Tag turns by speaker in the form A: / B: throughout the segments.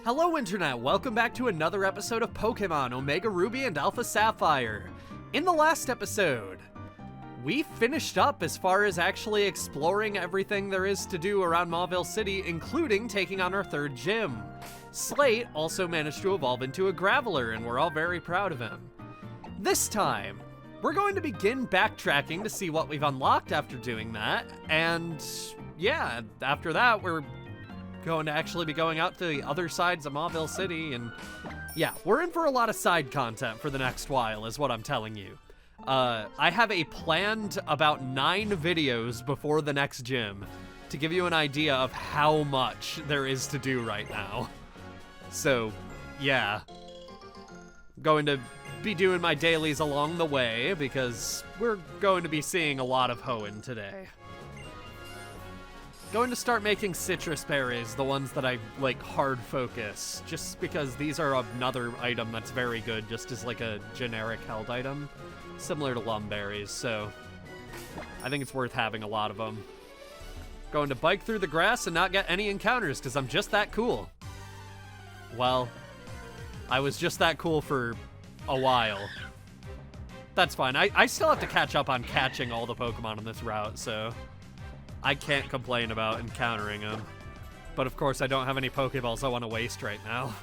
A: Hello Internet, welcome back to another episode of Pokémon Omega Ruby and Alpha Sapphire. In the last episode, we finished up as far as actually exploring everything there is to do around Mauville City, including taking on our third gym. Slate also managed to evolve into a Graveler, and we're all very proud of him. This time, we're going to begin backtracking to see what we've unlocked after doing that, and yeah, after that, we're going to actually be going out to the other sides of Mauville City, and yeah, we're in for a lot of side content for the next while, is what I'm telling you. I have a planned about 9 videos before the next gym to give you an idea of how much there is to do right now. So, yeah. Going to be doing my dailies along the way because we're going to be seeing a lot of Hoenn today. Going to start making citrus berries, the ones that I, like, hard focus, just because these are another item that's very good, just as, like, a generic held item, similar to lumberries, so I think it's worth having a lot of them. Going to bike through the grass and not get any encounters, because I'm just that cool. Well, I was just that cool for a while. That's fine. I still have to catch up on catching all the Pokemon on this route, so I can't complain about encountering them. But of course, I don't have any Pokeballs I want to waste right now.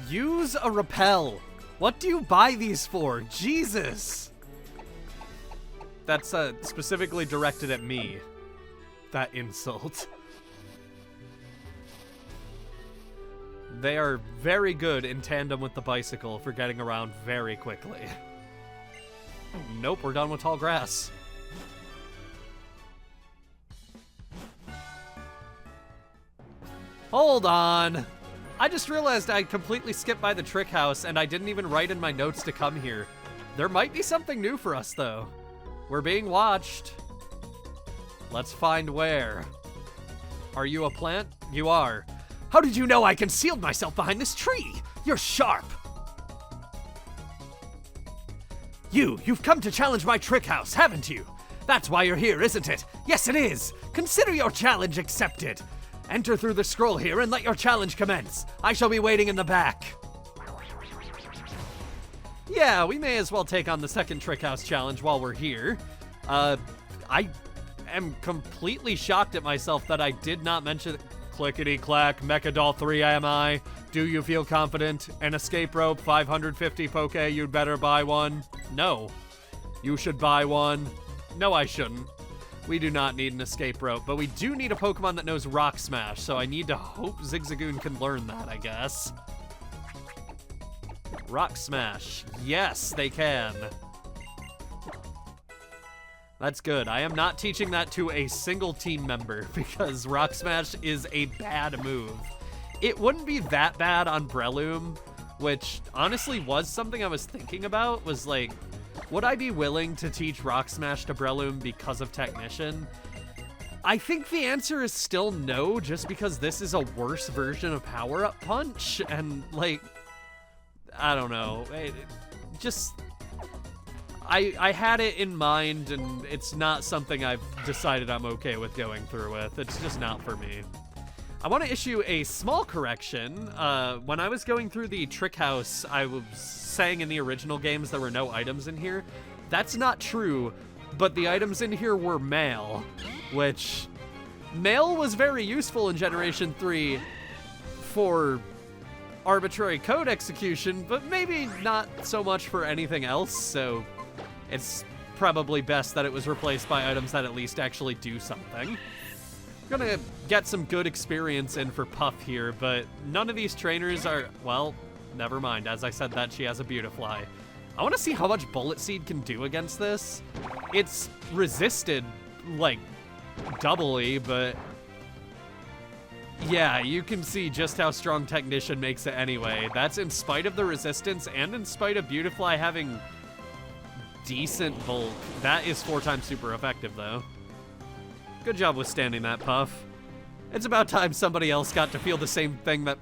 A: Use a repel. What do you buy these for? Jesus! That's specifically directed at me. That insult. They are very good in tandem with the bicycle for getting around very quickly. Nope, we're done with tall grass. Hold on. I just realized I completely skipped by the trick house and I didn't even write in my notes to come here. There might be something new for us though. We're being watched. Let's find where. Are you a plant? You are. How did you know I concealed myself behind this tree? You're sharp. You've come to challenge my trick house, haven't you? That's why you're here, isn't it? Yes, it is. Consider your challenge accepted. Enter through the scroll here and let your challenge commence. I shall be waiting in the back. Yeah, we may as well take on the second Trick House challenge while we're here. I am completely shocked at myself that I did not mention clickety-clack, Mechadoll 3 am I? Do you feel confident? An escape rope, 550 Poke, you'd better buy one. No. You should buy one. No, I shouldn't. We do not need an escape rope, but we do need a Pokemon that knows Rock Smash, so I need to hope Zigzagoon can learn that, I guess. Rock Smash. Yes, they can. That's good. I am not teaching that to a single team member because Rock Smash is a bad move. It wouldn't be that bad on Breloom, which honestly was something I was thinking about, was like, would I be willing to teach Rock Smash to Breloom because of Technician? I think the answer is still no, just because this is a worse version of Power Up Punch, and like, I don't know, I had it in mind, and it's not something I've decided I'm okay with going through with. It's just not for me. I want to issue a small correction. When I was going through the Trick House, I was saying in the original games there were no items in here. That's not true, but the items in here were mail, which mail was very useful in Generation 3 for arbitrary code execution, but maybe not so much for anything else, so it's probably best that it was replaced by items that at least actually do something. I'm gonna get some good experience in for Puff here, but none of these trainers are, well, never mind. As I said that, she has a Beautifly. I want to see how much Bullet Seed can do against this. It's resisted, like, doubly, but yeah, you can see just how strong Technician makes it anyway. That's in spite of the resistance and in spite of Beautifly having decent bulk. That is 4 times super effective, though. Good job withstanding that, Puff. It's about time somebody else got to feel the same thing that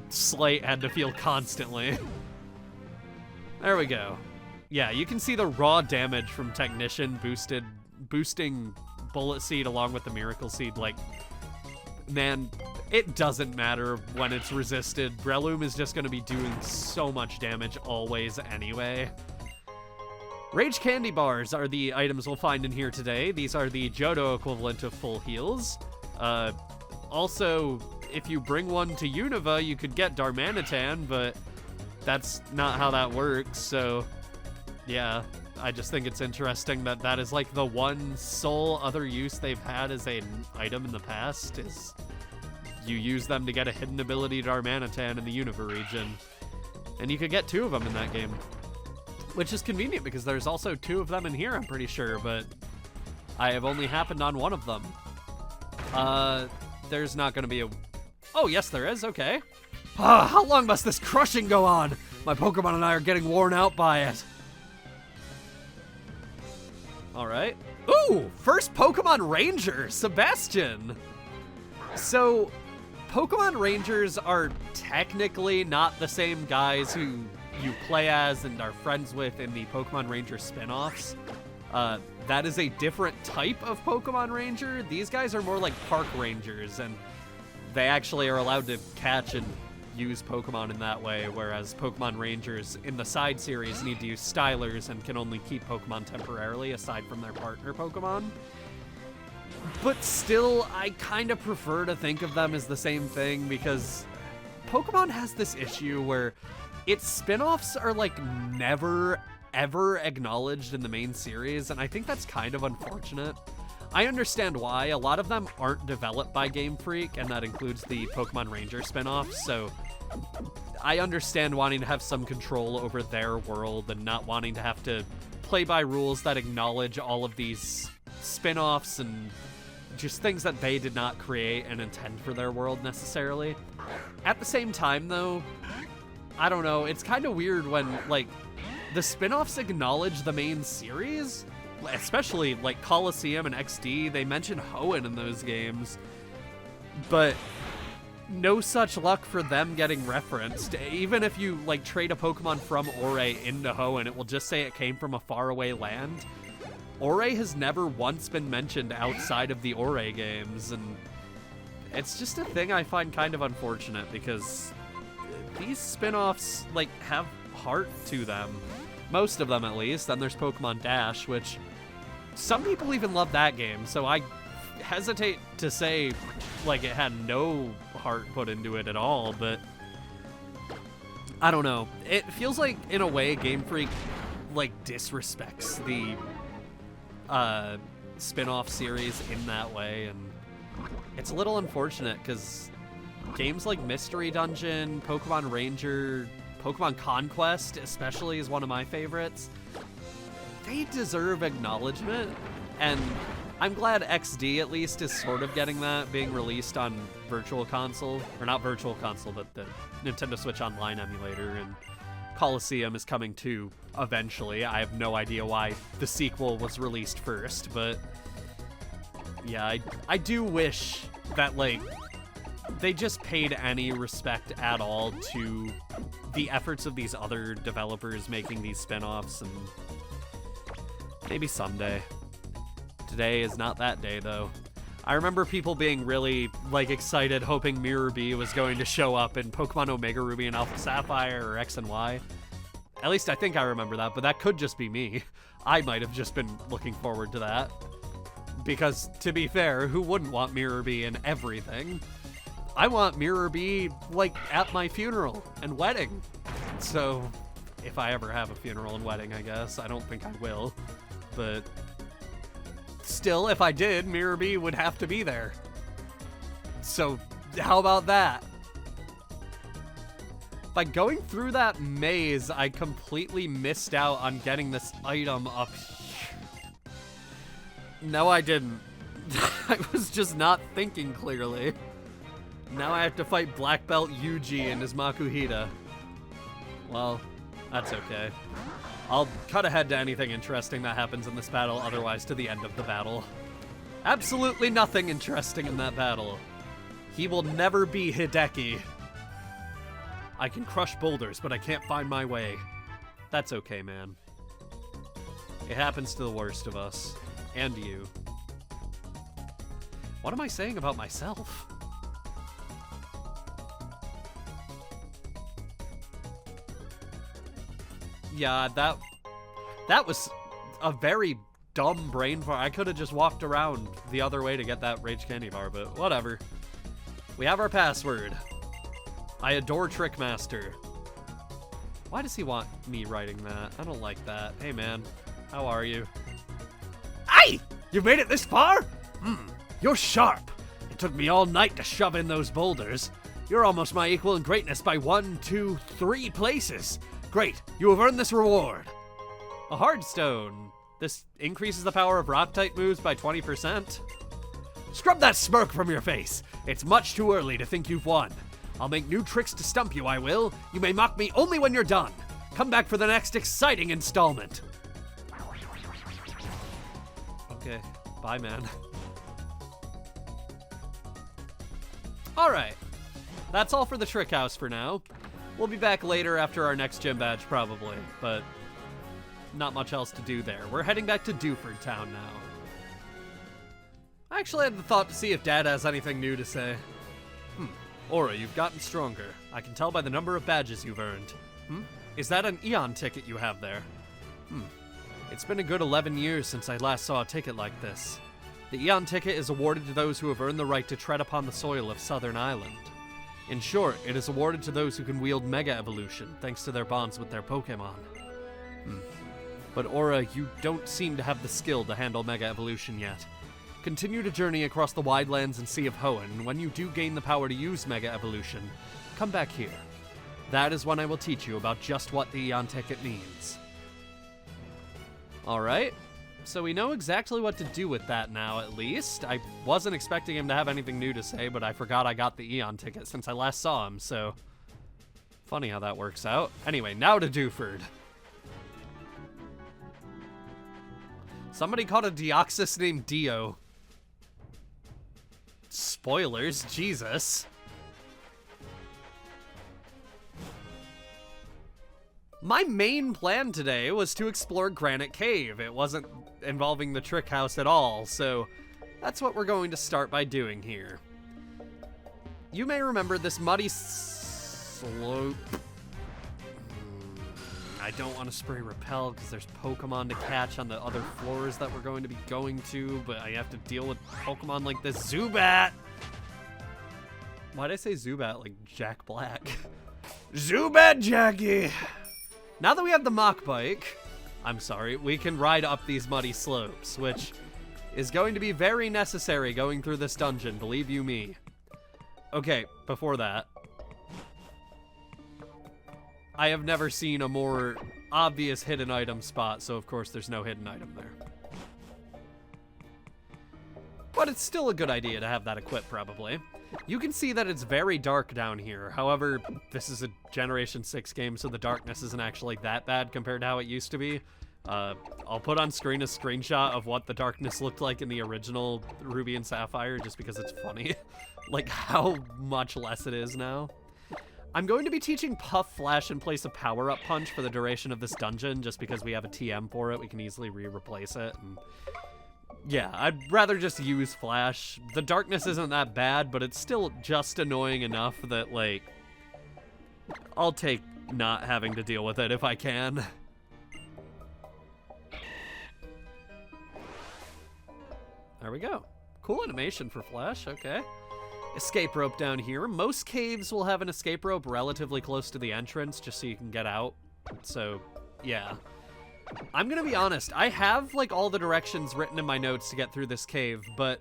A: Slate had to feel constantly. There we go. Yeah, you can see the raw damage from Technician boosting Bullet Seed along with the Miracle Seed. Like, man, it doesn't matter when it's resisted. Breloom is just going to be doing so much damage always anyway. Rage Candy Bars are the items we'll find in here today. These are the Johto equivalent of full heals. Also, if you bring one to Unova, you could get Darmanitan, but that's not how that works, so yeah. I just think it's interesting that that is like the one sole other use they've had as an item in the past, is you use them to get a hidden ability Darmanitan in the Unova region. And you could get 2 of them in that game. Which is convenient because there's also 2 of them in here, I'm pretty sure, but I have only happened on one of them. There's not gonna be a... Oh, yes there is, okay. How long must this crushing go on? My Pokemon and I are getting worn out by it. Alright. Ooh! First Pokemon Ranger, Sebastian! So, Pokemon Rangers are technically not the same guys who you play as and are friends with in the Pokemon Ranger spin-offs. That is a different type of Pokemon Ranger. These guys are more like park rangers, and they actually are allowed to catch and use Pokemon in that way, whereas Pokemon Rangers in the side series need to use Stylers and can only keep Pokemon temporarily aside from their partner Pokemon. But still, I kind of prefer to think of them as the same thing, because Pokemon has this issue where its spin-offs are like never ever acknowledged in the main series, and I think that's kind of unfortunate. I understand why. A lot of them aren't developed by Game Freak, and that includes the Pokemon Ranger spin-offs, so I understand wanting to have some control over their world and not wanting to have to play by rules that acknowledge all of these spin-offs and just things that they did not create and intend for their world necessarily. At the same time, though, I don't know, it's kind of weird when, like, the spin-offs acknowledge the main series, especially, like, Coliseum and XD. They mention Hoenn in those games, but no such luck for them getting referenced. Even if you, like, trade a Pokemon from Ouray into Hoenn, it will just say it came from a faraway land. Ouray has never once been mentioned outside of the Ouray games, and it's just a thing I find kind of unfortunate, because these spin-offs, like, have heart to them. Most of them, at least. Then there's Pokemon Dash, which some people even love that game, so I hesitate to say, like, it had no heart put into it at all, but I don't know. It feels like, in a way, Game Freak, like, disrespects the spin-off series in that way, and it's a little unfortunate, because games like Mystery Dungeon, Pokemon Ranger, Pokemon Conquest especially is one of my favorites. They deserve acknowledgement, and I'm glad XD at least is sort of getting that, being released on Virtual Console, or not Virtual Console, but the Nintendo Switch Online emulator, and Coliseum is coming too eventually. I have no idea why the sequel was released first, but yeah, I do wish that, like, they just paid any respect at all to the efforts of these other developers making these spin-offs, and maybe someday. Today is not that day, though. I remember people being really, like, excited, hoping Mirror B was going to show up in Pokemon Omega Ruby and Alpha Sapphire or X and Y. At least I think I remember that, but that could just be me. I might have just been looking forward to that. Because, to be fair, who wouldn't want Mirror B in everything? I want Mirror B, like, at my funeral and wedding. So, if I ever have a funeral and wedding, I guess. I don't think I will. But still, if I did, Mirror B would have to be there. So, how about that? By going through that maze, I completely missed out on getting this item up here. No, I didn't. I was just not thinking clearly. Now I have to fight Black Belt Yuji and his Makuhita. Well, that's okay. I'll cut ahead to anything interesting that happens in this battle, otherwise to the end of the battle. Absolutely nothing interesting in that battle. He will never be Hideki. I can crush boulders, but I can't find my way. That's okay, man. It happens to the worst of us. And you. What am I saying about myself? Yeah, that was a very dumb brain fart. I could have just walked around the other way to get that Rage Candy Bar, but whatever. We have our password. I adore Trickmaster. Why does he want me writing that? I don't like that. Hey, man. How are you? Aye! You made it this far? You're sharp. It took me all night to shove in those boulders. You're almost my equal in greatness by 1, 2, 3 places. Great. You have earned this reward. A hard stone. This increases the power of rock-type moves by 20%. Scrub that smirk from your face. It's much too early to think you've won. I'll make new tricks to stump you, I will. You may mock me only when you're done. Come back for the next exciting installment. Okay, bye, man. Alright, that's all for the trick house for now. We'll be back later after our next gym badge, probably, but not much else to do there. We're heading back to Dewford Town now. I actually had the thought to see if Dad has anything new to say. Aura, you've gotten stronger. I can tell by the number of badges you've earned. Is that an Eon ticket you have there? It's been a good 11 years since I last saw a ticket like this. The Eon ticket is awarded to those who have earned the right to tread upon the soil of Southern Island. In short, it is awarded to those who can wield Mega Evolution, thanks to their bonds with their Pokémon. But Aura, you don't seem to have the skill to handle Mega Evolution yet. Continue to journey across the wide lands and Sea of Hoenn, and when you do gain the power to use Mega Evolution, come back here. That is when I will teach you about just what the Eon ticket means. Alright, so we know exactly what to do with that now, at least. I wasn't expecting him to have anything new to say, but I forgot I got the Eon ticket since I last saw him, so... Funny how that works out. Anyway, now to Dewford. Somebody caught a Deoxys named Dio. Spoilers, Jesus. My main plan today was to explore Granite Cave. It wasn't involving the trick house at all, so that's what we're going to start by doing here. You may remember this muddy slope. I don't want to spray Repel because there's Pokemon to catch on the other floors that we're going to be going to, but I have to deal with Pokemon like this Zubat. Why'd I say Zubat like Jack Black? Zubat Jackie! Now that we have the Mach Bike, I'm sorry, we can ride up these muddy slopes, which is going to be very necessary going through this dungeon, believe you me. Okay, before that, I have never seen a more obvious hidden item spot, so of course there's no hidden item there. But it's still a good idea to have that equipped, probably. You can see that it's very dark down here. However, this is a Generation 6 game, so the darkness isn't actually that bad compared to how it used to be. I'll put on screen a screenshot of what the darkness looked like in the original Ruby and Sapphire, just because it's funny. Like, how much less it is now. I'm going to be teaching Puff Flash in place of Power Up Punch for the duration of this dungeon, just because we have a TM for it. We can easily replace it. And yeah, I'd rather just use Flash. The darkness isn't that bad, but it's still just annoying enough that, like, I'll take not having to deal with it if I can. There we go. Cool animation for Flash, okay. Escape rope down here. Most caves will have an escape rope relatively close to the entrance just so you can get out. So, yeah. I'm gonna be honest, I have like all the directions written in my notes to get through this cave, but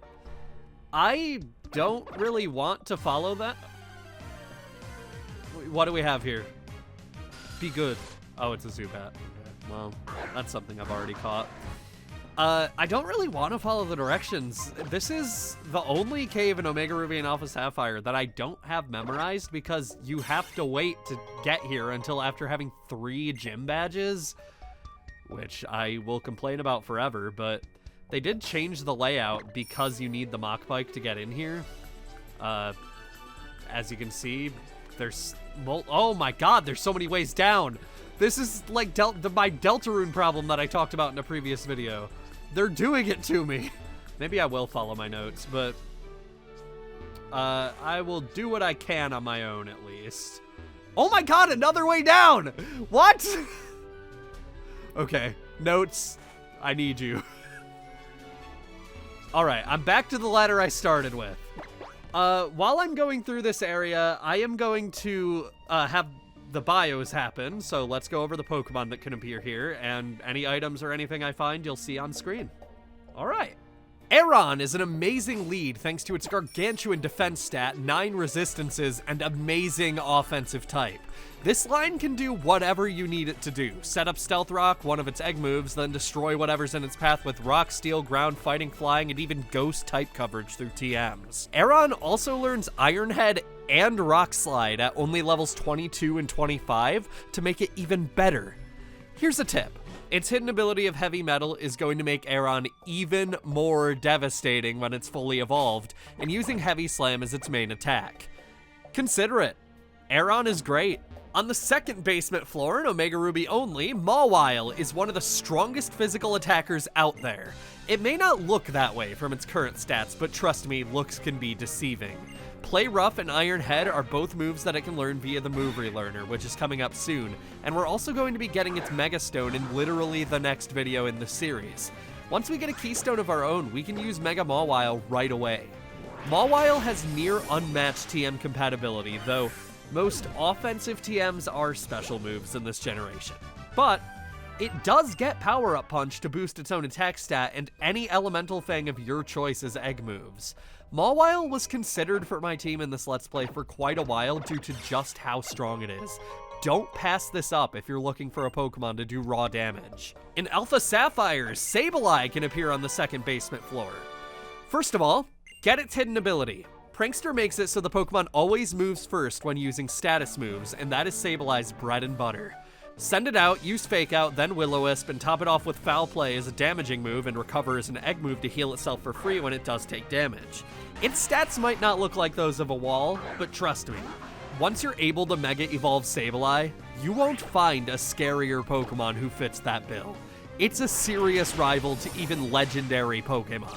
A: I don't really want to follow that. What do we have here? Be good. Oh, it's a Zubat. Okay. Well, that's something I've already caught. I don't really want to follow the directions. This is the only cave in Omega Ruby and Alpha Sapphire that I don't have memorized because you have to wait to get here until after having 3 gym badges, which I will complain about forever, but they did change the layout because you need the Mach Bike to get in here. As you can see, there's... oh my god, there's so many ways down! This is like my Deltarune problem that I talked about in a previous video. They're doing it to me. Maybe I will follow my notes, but I will do what I can on my own at least. Oh my god, another way down! What? Okay, notes, I need you. Alright, I'm back to the ladder I started with. While I'm going through this area, I am going to have the bios happen, so let's go over the Pokemon that can appear here, and any items or anything I find you'll see on screen. Alright. Aron is an amazing lead thanks to its gargantuan defense stat, 9 resistances, and amazing offensive type. This line can do whatever you need it to do. Set up Stealth Rock, one of its egg moves, then destroy whatever's in its path with Rock, Steel, Ground, Fighting, Flying, and even Ghost type coverage through TMs. Aron also learns Iron Head and Rock Slide at only levels 22 and 25 to make it even better. Here's a tip. Its hidden ability of Heavy Metal is going to make Aron even more devastating when it's fully evolved, and using Heavy Slam as its main attack. Consider it. Aron is great. On the second basement floor, in Omega Ruby only, Mawile is one of the strongest physical attackers out there. It may not look that way from its current stats, but trust me, looks can be deceiving. Play Rough and Iron Head are both moves that it can learn via the Move Relearner, which is coming up soon, and we're also going to be getting its Mega Stone in literally the next video in the series. Once we get a Keystone of our own, we can use Mega Mawile right away. Mawile has near unmatched TM compatibility, though most offensive TMs are special moves in this generation. But it does get Power Up Punch to boost its own attack stat and any Elemental Fang of your choice as egg moves. Mawile was considered for my team in this Let's Play for quite a while due to just how strong it is. Don't pass this up if you're looking for a Pokemon to do raw damage. In Alpha Sapphire, Sableye can appear on the second basement floor. First of all, get its hidden ability. Prankster makes it so the Pokemon always moves first when using status moves, and that is Sableye's bread and butter. Send it out, use Fake Out, then Will-O-Wisp, and top it off with Foul Play as a damaging move and Recover as an egg move to heal itself for free when it does take damage. Its stats might not look like those of a wall, but trust me, once you're able to Mega Evolve Sableye, you won't find a scarier Pokemon who fits that bill. It's a serious rival to even legendary Pokemon.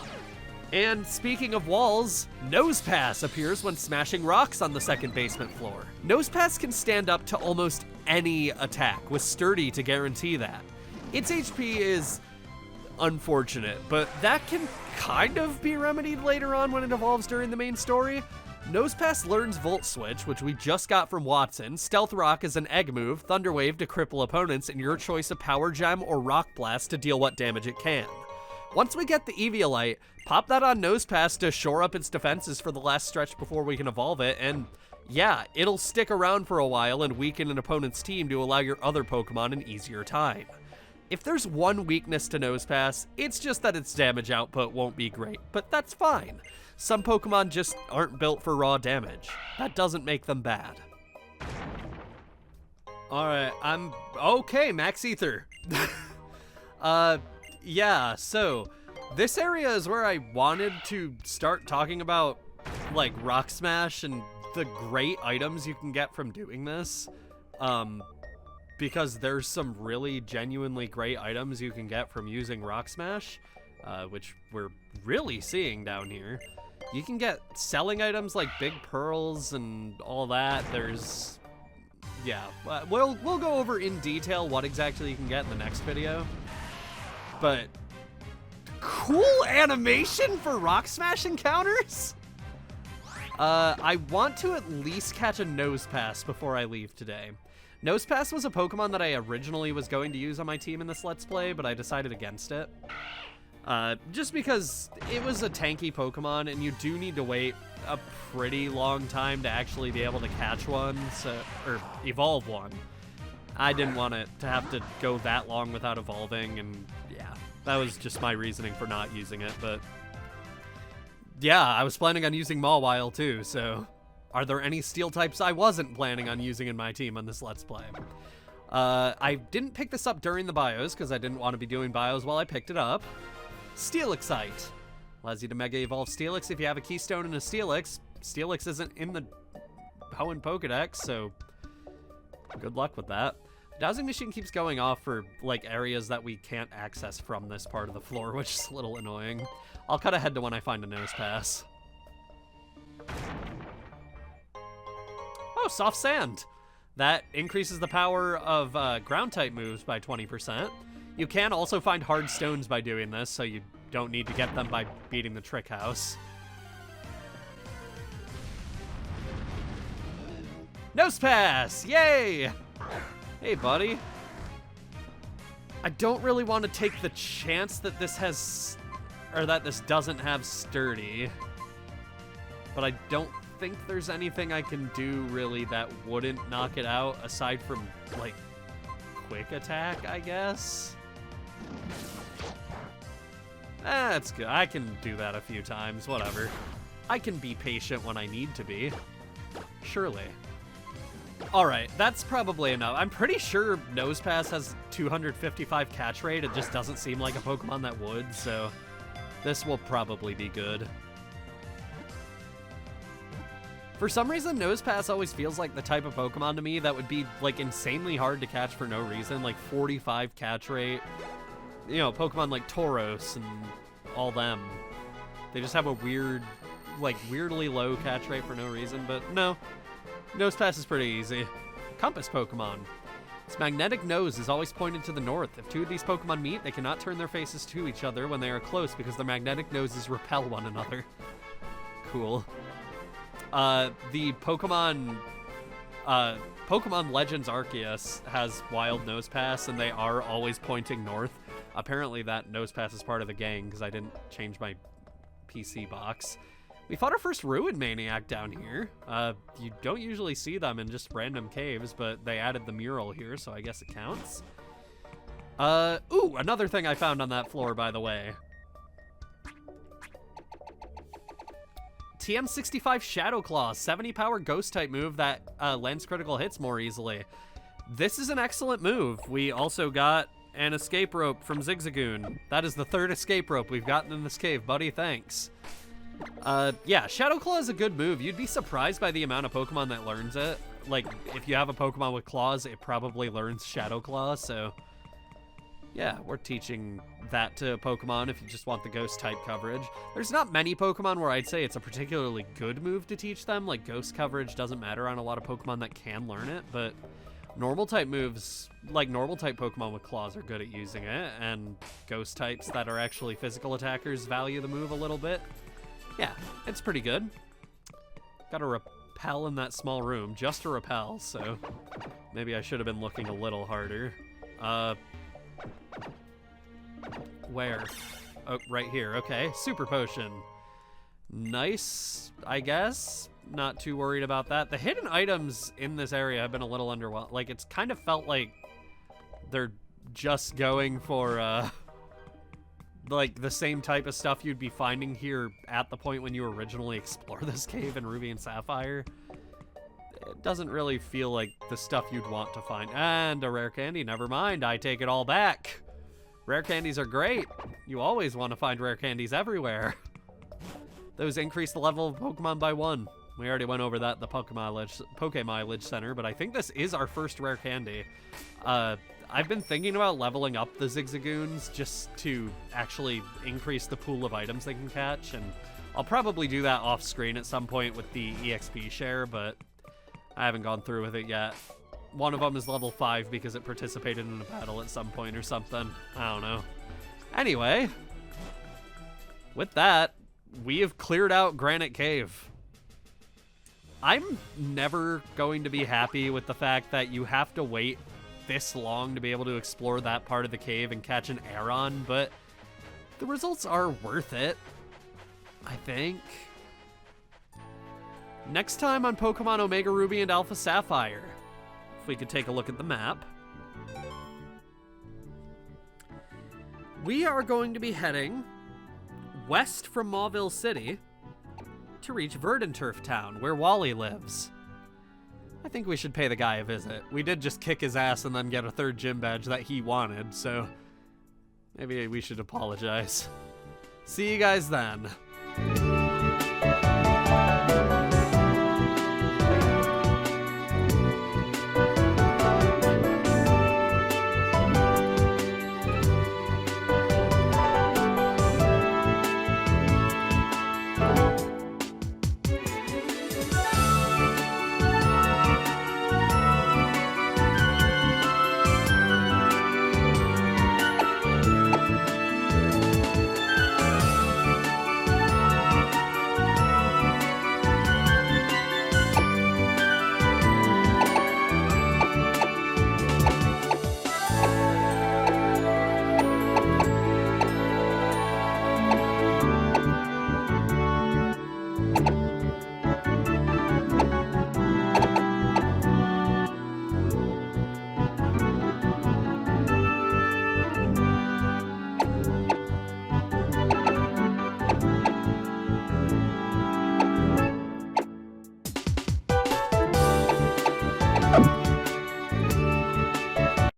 A: And speaking of walls, Nosepass appears when smashing rocks on the second basement floor. Nosepass can stand up to almost any attack, with Sturdy to guarantee that. Its HP is unfortunate, but that can kind of be remedied later on when it evolves during the main story. Nosepass learns Volt Switch, which we just got from Watson, Stealth Rock is an egg move, Thunder Wave to cripple opponents, and your choice of Power Gem or Rock Blast to deal what damage it can. Once we get the Eviolite, pop that on Nosepass to shore up its defenses for the last stretch before we can evolve it, and yeah, it'll stick around for a while and weaken an opponent's team to allow your other Pokemon an easier time. If there's one weakness to Nosepass, it's just that its damage output won't be great, but that's fine. Some Pokemon just aren't built for raw damage. That doesn't make them bad. Alright, okay, Max Ether. Yeah, so this area is where I wanted to start talking about, like, Rock Smash and the great items you can get from doing this. Because there's some really genuinely great items you can get from using Rock Smash, which we're really seeing down here. You can get selling items like Big Pearls and all that. There's, yeah, we'll go over in detail what exactly you can get in the next video. But cool animation for Rock Smash encounters? I want to at least catch a Nosepass before I leave today. Nosepass was a Pokemon that I originally was going to use on my team in this Let's Play, but I decided against it. Just because it was a tanky Pokemon, and you do need to wait a pretty long time to actually be able to catch one, or evolve one. I didn't want it to have to go that long without evolving, and yeah, that was just my reasoning for not using it, but yeah, I was planning on using Mawile too, so are there any steel types I wasn't planning on using in my team on this Let's Play? I didn't pick this up during the bios because I didn't want to be doing bios while I picked it up. Steelixite allows you to Mega Evolve Steelix if you have a Keystone and a Steelix. Steelix isn't in the Hoenn Pokedex, so good luck with that. Dowsing Machine keeps going off for, like, areas that we can't access from this part of the floor, which is a little annoying. I'll cut ahead to when I find a Nosepass. Oh, Soft Sand. That increases the power of Ground-type moves by 20%. You can also find hard stones by doing this, so you don't need to get them by beating the trick house. Nose pass! Yay! Hey, buddy. I don't really want to take the chance that this has... or that this doesn't have sturdy. But I don't think there's anything I can do, really, that wouldn't knock it out, aside from, like, quick attack, I guess? That's good. I can do that a few times, whatever. I can be patient when I need to be. Surely. Alright, that's probably enough. I'm pretty sure Nosepass has 255 catch rate. It just doesn't seem like a Pokemon that would, so this will probably be good. For some reason, Nosepass always feels like the type of Pokemon to me that would be, like, insanely hard to catch for no reason. Like, 45 catch rate. You know, Pokemon like Tauros and all them. They just have a weird, like, weirdly low catch rate for no reason, but no. Nosepass is pretty easy. Compass Pokemon. Its magnetic nose is always pointed to the north. If two of these Pokemon meet, they cannot turn their faces to each other when they are close because their magnetic noses repel one another. Cool. The Pokemon Legends Arceus has Wild Nosepass, and they are always pointing north. Apparently that Nosepass is part of the gang, because I didn't change my PC box. We fought our first Ruin Maniac down here. You don't usually see them in just random caves, but they added the mural here, so I guess it counts. Ooh, another thing I found on that floor, by the way. TM65 Shadow Claw, 70 power ghost type move that lands critical hits more easily. This is an excellent move. We also got an escape rope from Zigzagoon. That is the third escape rope we've gotten in this cave, buddy. Thanks. Yeah, Shadow Claw is a good move. You'd be surprised by the amount of Pokemon that learns it. Like, if you have a Pokemon with claws, it probably learns Shadow Claw, so yeah, we're teaching that to Pokemon if you just want the ghost type coverage. There's not many Pokemon where I'd say it's a particularly good move to teach them. Like, ghost coverage doesn't matter on a lot of Pokemon that can learn it, but normal type moves, like normal type Pokemon with claws, are good at using it, and ghost types that are actually physical attackers value the move a little bit. Yeah, it's pretty good. Got a repel in that small room, just a repel, so maybe I should have been looking a little harder. Where? Oh, right here. Okay, Super Potion. Nice, I guess. Not too worried about that. The hidden items in this area have been a little underwhelming. Like, it's kind of felt like they're just going for, like, the same type of stuff you'd be finding here at the point when you originally explored this cave in Ruby and Sapphire. It doesn't really feel like the stuff you'd want to find. And a rare candy. Never mind. I take it all back. Rare candies are great. You always want to find rare candies everywhere. Those increase the level of Pokemon by 1. We already went over that at the Pokémileage Center, but I think this is our first rare candy. I've been thinking about leveling up the Zigzagoons just to actually increase the pool of items they can catch, and I'll probably do that off screen at some point with the EXP share, but I haven't gone through with it yet. One of them is level 5 because it participated in a battle at some point or something. I don't know. Anyway, with that, we have cleared out Granite Cave. I'm never going to be happy with the fact that you have to wait this long to be able to explore that part of the cave and catch an Aeron, but the results are worth it, I think. Next time on Pokemon Omega Ruby and Alpha Sapphire, if we could take a look at the map, we are going to be heading west from Mauville City to reach Verdanturf Town, where Wally lives. I think we should pay the guy a visit. We did just kick his ass and then get a third gym badge that he wanted, so maybe we should apologize. See you guys then.